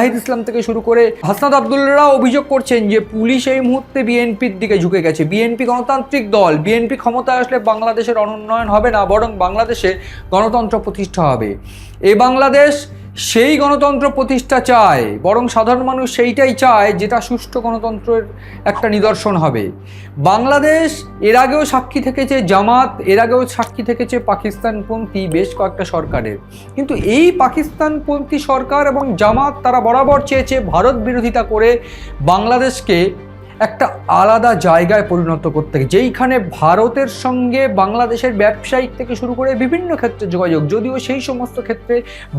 জাহিদ ইসলাম থেকে শুরু করে হাসনাত আব্দুল্লাহরা অভিযোগ করছেন যে পুলিশ এই মুহূর্তে বিএনপির দিকে ঝুঁকে গেছে। বিএনপি গণতান্ত্রিক দল, বিএনপি ক্ষমতায় আসলে বাংলাদেশের অনুন্নয়ন হবে না, বরং বাংলাদেশে গণতন্ত্র প্রতিষ্ঠা হবে। এই বাংলাদেশ সেই গণতন্ত্র প্রতিষ্ঠা চায়, বরং সাধারণ মানুষ সেইটাই চায় যেটা সুষ্ঠু গণতন্ত্রের একটা নিদর্শন হবে। বাংলাদেশ এর আগেও সাক্ষী থেকেছে জামাত, এর আগেও সাক্ষী থেকেছে পাকিস্তানপন্থী বেশ কয়েকটা সরকারের। কিন্তু এই পাকিস্তানপন্থী সরকার এবং জামাত তারা বরাবর চেয়েছে ভারত বিরোধিতা করে বাংলাদেশকে একটা আলাদা জায়গায় পরিণত করতে, যেইখানে ভারতের সঙ্গে বাংলাদেশের ব্যবসায়িক থেকে শুরু করে বিভিন্ন ক্ষেত্রে যোগাযোগ, যদিও সেই সমস্ত ক্ষেত্রে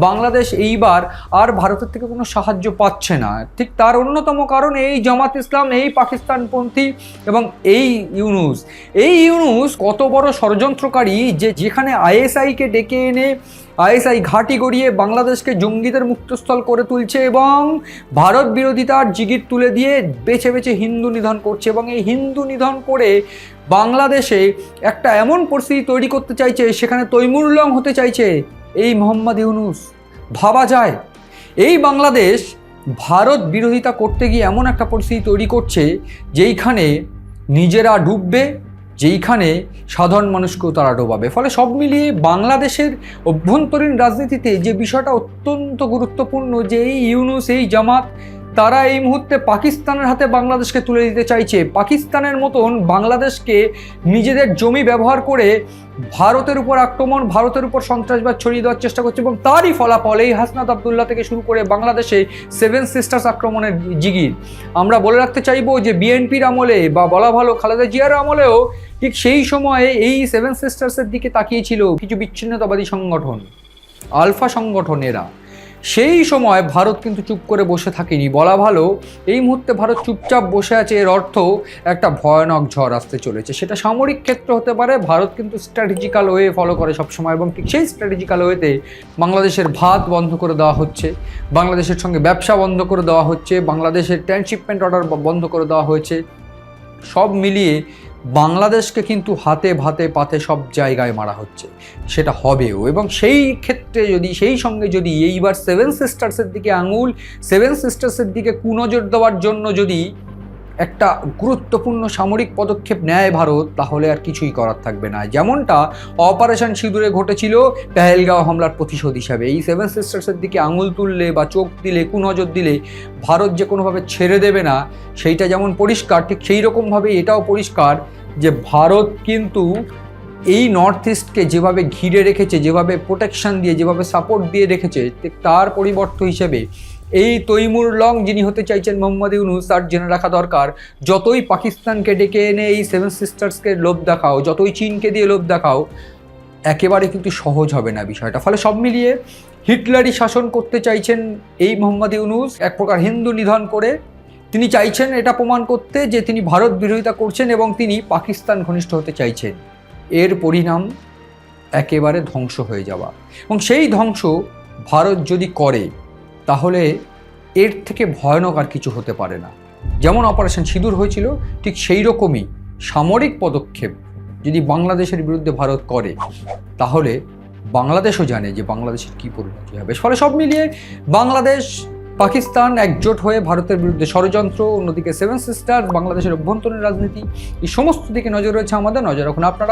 বাংলাদেশ এইবার আর ভারতের থেকে কোনো সাহায্য পাচ্ছে না। ঠিক তার অন্যতম কারণ এই জামাত ইসলাম, এই পাকিস্তানপন্থী এবং এই ইউনুস কত বড় ষড়যন্ত্রকারী, যে যেখানে আইএসআইকে ডেকে এনে আইএসআই ঘাঁটি গড়িয়ে বাংলাদেশকে জঙ্গিদের মুক্তস্থল করে তুলছে এবং ভারত বিরোধিতার জিগির তুলে দিয়ে বেছে বেছে হিন্দু নিধন করছে, এবং এই হিন্দু নিধন করে বাংলাদেশে একটা এমন পরিস্থিতি তৈরি করতে চাইছে, সেখানে তৈমুরলং হতে চাইছে এই মোহাম্মদ ইউনুস। ভাবা যায় এই বাংলাদেশ ভারত বিরোধিতা করতে গিয়ে এমন একটা পরিস্থিতি তৈরি করছে যেইখানে নিজেরা ডুববে, যেইখানে সাধারণ মানুষকেও তারা ডোবাবে। ফলে সব মিলিয়ে বাংলাদেশের অভ্যন্তরীণ রাজনীতিতে যে বিষয়টা অত্যন্ত গুরুত্বপূর্ণ, যে এই ইউনুস, এই জামাত, তারা এই মুহূর্তে পাকিস্তানের হাতে বাংলাদেশকে তুলে দিতে চাইছে। পাকিস্তানের মতন বাংলাদেশকে নিজেদের জমি ব্যবহার করে ভারতের উপর আক্রমণ, ভারতের উপর সন্ত্রাসবাদ ছড়িয়ে দেওয়ার চেষ্টা করছে, এবং তারই ফলাফল এই হাসনাত আব্দুল্লাহ থেকে শুরু করে বাংলাদেশে সেভেন সিস্টার্স আক্রমণের জিগির। আমরা বলে রাখতে চাইবো যে বিএনপির আমলে বা বলা ভালো খালেদা জিয়ার আমলেও ঠিক সেই সময়ে এই সেভেন সিস্টার্সের দিকে তাকিয়েছিল কিছু বিচ্ছিন্নতাবাদী সংগঠন, আলফা সংগঠনেরা। সেই সময় ভারত কিন্তু চুপ করে বসে থাকেনি। বলা ভালো এই মুহূর্তে ভারত চুপচাপ বসে আছে, এর অর্থ একটা ভয়ানক ঝড় আসতে চলেছে। সেটা সামরিক ক্ষেত্র হতে পারে, ভারত কিন্তু স্ট্র্যাটেজিক্যাল ওয়ে ফলো করে সবসময়, এবং ঠিক সেই স্ট্র্যাটেজিক্যাল ওয়েতে বাংলাদেশের ভাত বন্ধ করে দেওয়া হচ্ছে, বাংলাদেশের সঙ্গে ব্যবসা বন্ধ করে দেওয়া হচ্ছে, বাংলাদেশের ট্রান্সশিপমেন্ট অর্ডার বন্ধ করে দেওয়া হয়েছে। সব মিলিয়ে বাংলাদেশকে কিন্তু হাতে ভাতে পাতে সব জায়গায় মারা হচ্ছে, সেটা হবেও। এবং সেই ক্ষেত্রে সেই সঙ্গে যদি এইবার সেভেন সিস্টার্সের দিকে আঙুল, সেভেন সিস্টার্সের দিকে কুনজর দেওয়ার জন্য যদি একটা গুরুত্বপূর্ণ সামরিক পদক্ষেপ নেয় ভারত, তাহলে আর কিছুই করার থাকবে না। যেমনটা অপারেশন সিঁদুরে ঘটেছিল পেহেলগাঁও হামলার প্রতিশোধ হিসাবে, এই সেভেন সিস্টার্সের দিকে আঙুল তুললে বা চোখ দিলে, কুনজর দিলে ভারত যে কোনোভাবে ছেড়ে দেবে না, সেইটা যেমন পরিষ্কার, ঠিক সেই রকমভাবে এটাও পরিষ্কার যে ভারত কিন্তু এই নর্থ ইস্টকে যেভাবে ঘিরে রেখেছে, যেভাবে প্রোটেকশন দিয়ে, যেভাবে সাপোর্ট দিয়ে রেখেছে, ঠিক তার পরিবর্তন হিসেবে এই তৈমুরলং যিনি হতে চাইছেন মোহাম্মদ ইউনুস, তার জেনে রাখা দরকার যতই পাকিস্তানকে ডেকে এনে এই সেভেন সিস্টার্সকে লোভ দেখাও, যতই চীনকে দিয়ে লোভ দেখাও, একেবারে কিন্তু সহজ হবে না বিষয়টা। ফলে সব মিলিয়ে হিটলারি শাসন করতে চাইছেন এই মোহাম্মদ ইউনুস, এক প্রকার হিন্দু নিধন করে। তিনি চাইছেন এটা প্রমাণ করতে যে তিনি ভারত বিরোধিতা করছেন এবং তিনি পাকিস্তান ঘনিষ্ঠ হতে চাইছেন। এর পরিণাম একেবারে ধ্বংস হয়ে যাওয়া, এবং সেই ধ্বংস ভারত যদি করে তাহলে এর থেকে ভয়ানক আর কিছু হতে পারে না। যেমন অপারেশন সিঁদুর হয়েছিল, ঠিক সেই রকমই সামরিক পদক্ষেপ যদি বাংলাদেশের বিরুদ্ধে ভারত করে, তাহলে বাংলাদেশও জানে যে বাংলাদেশের কী পরিণতি হবে। ফলে সব মিলিয়ে বাংলাদেশ, পাকিস্তান একজোট হয়ে ভারতের বিরুদ্ধে ষড়যন্ত্র, অন্যদিকে সেভেন সিস্টার, বাংলাদেশের অভ্যন্তরীণ রাজনীতি, এই সমস্ত দিকে নজর রয়েছে আমাদের। নজর রাখুন আপনারা।